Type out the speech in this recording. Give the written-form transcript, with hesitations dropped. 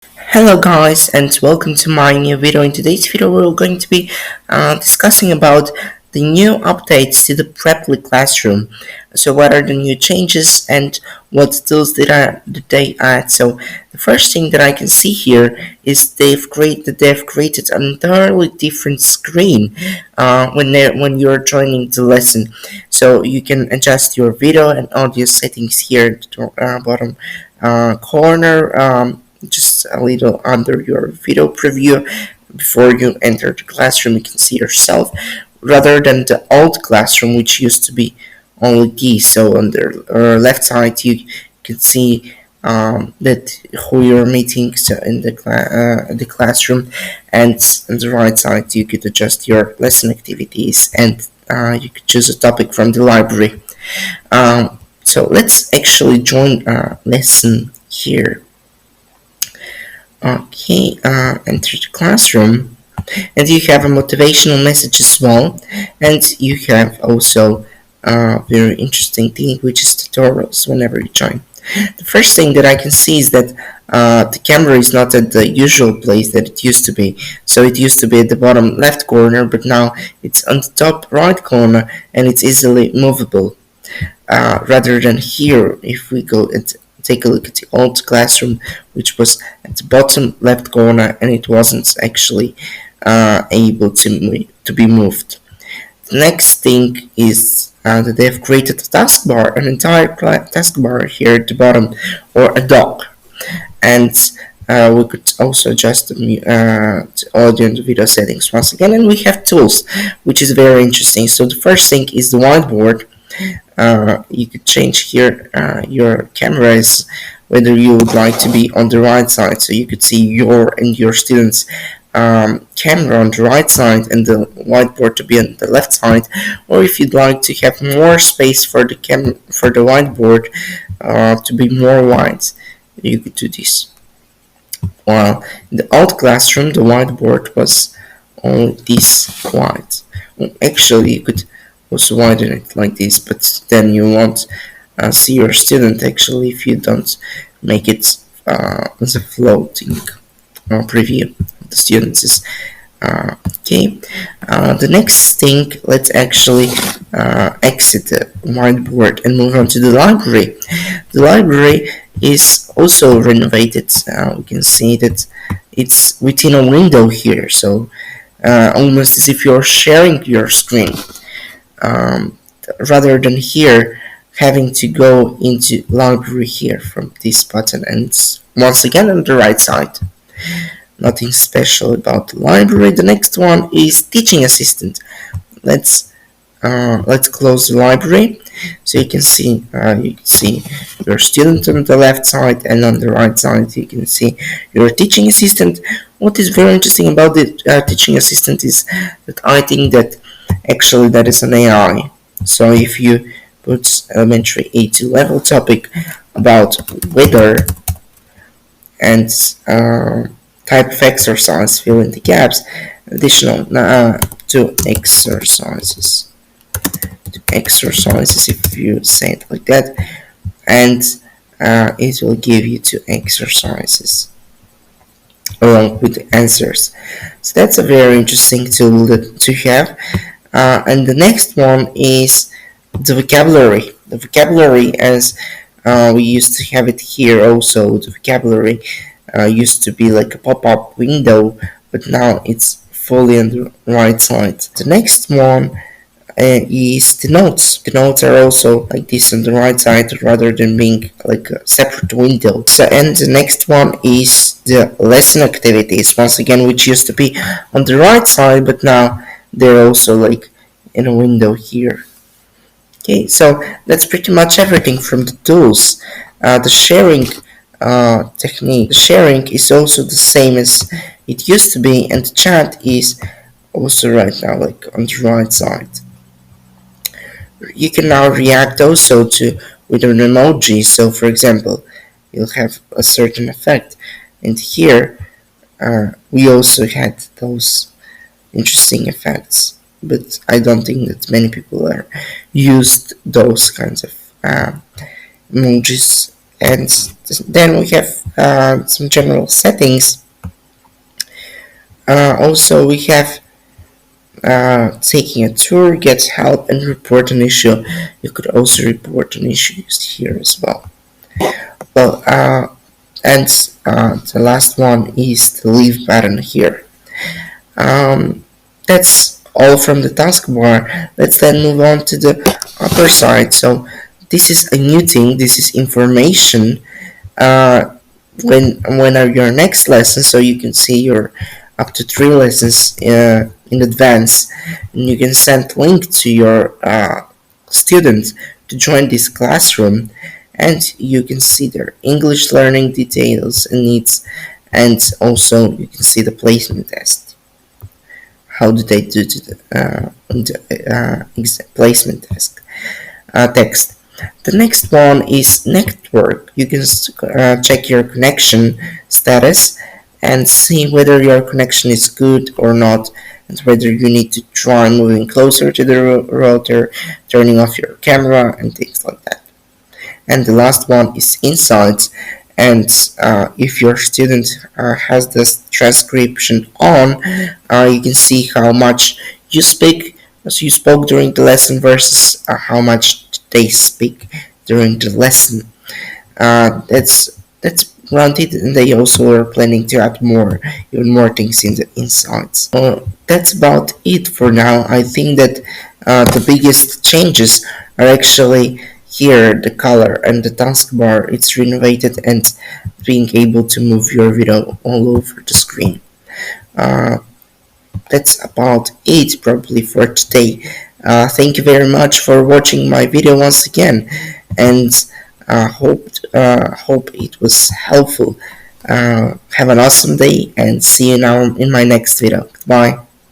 Hello guys and welcome to my new video. In today's video we're going to be discussing about the new updates to the PREPLY classroom. So what are the new changes and what tools did they add? So the first thing that I can see here is they've created an entirely different screen when you're joining the lesson. So you can adjust your video and audio settings here at the bottom corner. Just a little under your video preview before you enter the classroom. You can see yourself rather than the old classroom which used to be only these. So on the left side you can see that who you're meeting in the classroom, and on the right side you could adjust your lesson activities and you could choose a topic from the library. So let's actually join a lesson here. Okay, enter the classroom, and you have a motivational message as well, and you have also a very interesting thing which is tutorials whenever you join. The first thing that I can see is that the camera is not at the usual place that it used to be. So it used to be at the bottom left corner, but now it's on the top right corner and it's easily movable. Rather than here, if we go and take a look at the old classroom, which was at the bottom left corner and it wasn't actually able to be moved. The next thing is that they've created a taskbar, an entire taskbar here at the bottom, or a dock, and we could also adjust the audio and the video settings once again, and we have tools, which is very interesting. So the first thing is the whiteboard. You could change here your cameras, whether you would like to be on the right side, so you could see your and your students' camera on the right side and the whiteboard to be on the left side, or if you'd like to have more space for the whiteboard to be more wide, you could do this. While in the old classroom, the whiteboard was only this wide. Well, actually, you could also widen it like this, but then you won't see your student actually if you don't make it as a floating preview of the students. Okay, the next thing, let's actually exit the whiteboard and move on to the library. The library is also renovated. We can see that it's within a window here, so almost as if you're sharing your screen. Rather than here having to go into library here from this button, and it's once again on the right side. Nothing special about the library. The next one is teaching assistant. Let's close the library, so you can see your student on the left side, and on the right side you can see your teaching assistant. What is very interesting about the teaching assistant is that I think that actually that is an AI. So if you put elementary A2 level topic about weather and type of exercise, fill in the gaps, additional two exercises if you say it like that, and it will give you two exercises along with the answers. So that's a very interesting tool to have. And the next one is the vocabulary. The vocabulary, as we used to have it here also, the vocabulary used to be like a pop-up window, but now it's fully on the right side. The next one is the notes. The notes are also like this on the right side rather than being like a separate window. So, and the next one is the lesson activities, once again, which used to be on the right side, but now they're also like in a window here. Okay, so that's pretty much everything from the tools. The sharing technique. The sharing is also the same as it used to be, and the chat is also right now like on the right side. You can now react also to with an emoji. So for example, you'll have a certain effect, and here we also had those interesting effects, but I don't think that many people are used those kinds of emojis. And then we have some general settings. Also, we have taking a tour, get help, and report an issue. You could also report an issue here as well. Well, and the last one is the leave button here. Um, that's all from the taskbar. Let's then move on to the upper side. So this is a new thing. This is information. Uh, when are your next lesson? So you can see your up to 3 lessons in advance, and you can send link to your students to join this classroom, and you can see their English learning details and needs, and also you can see the placement test. How do they do to the placement test text? The next one is network. You can check your connection status and see whether your connection is good or not, and whether you need to try moving closer to the router, turning off your camera, and things like that. And the last one is insights. And if your student has this transcription on, you can see how much you speak as you spoke during the lesson versus how much they speak during the lesson. That's granted, and they also are planning to add even more things in the insights. That's about it for now. I think that the biggest changes are actually here, the color and the taskbar. It's renovated and being able to move your video all over the screen. Uh, that's about it probably for today. Thank you very much for watching my video once again, and hope it was helpful. Have an awesome day, and see you now in my next video. Bye.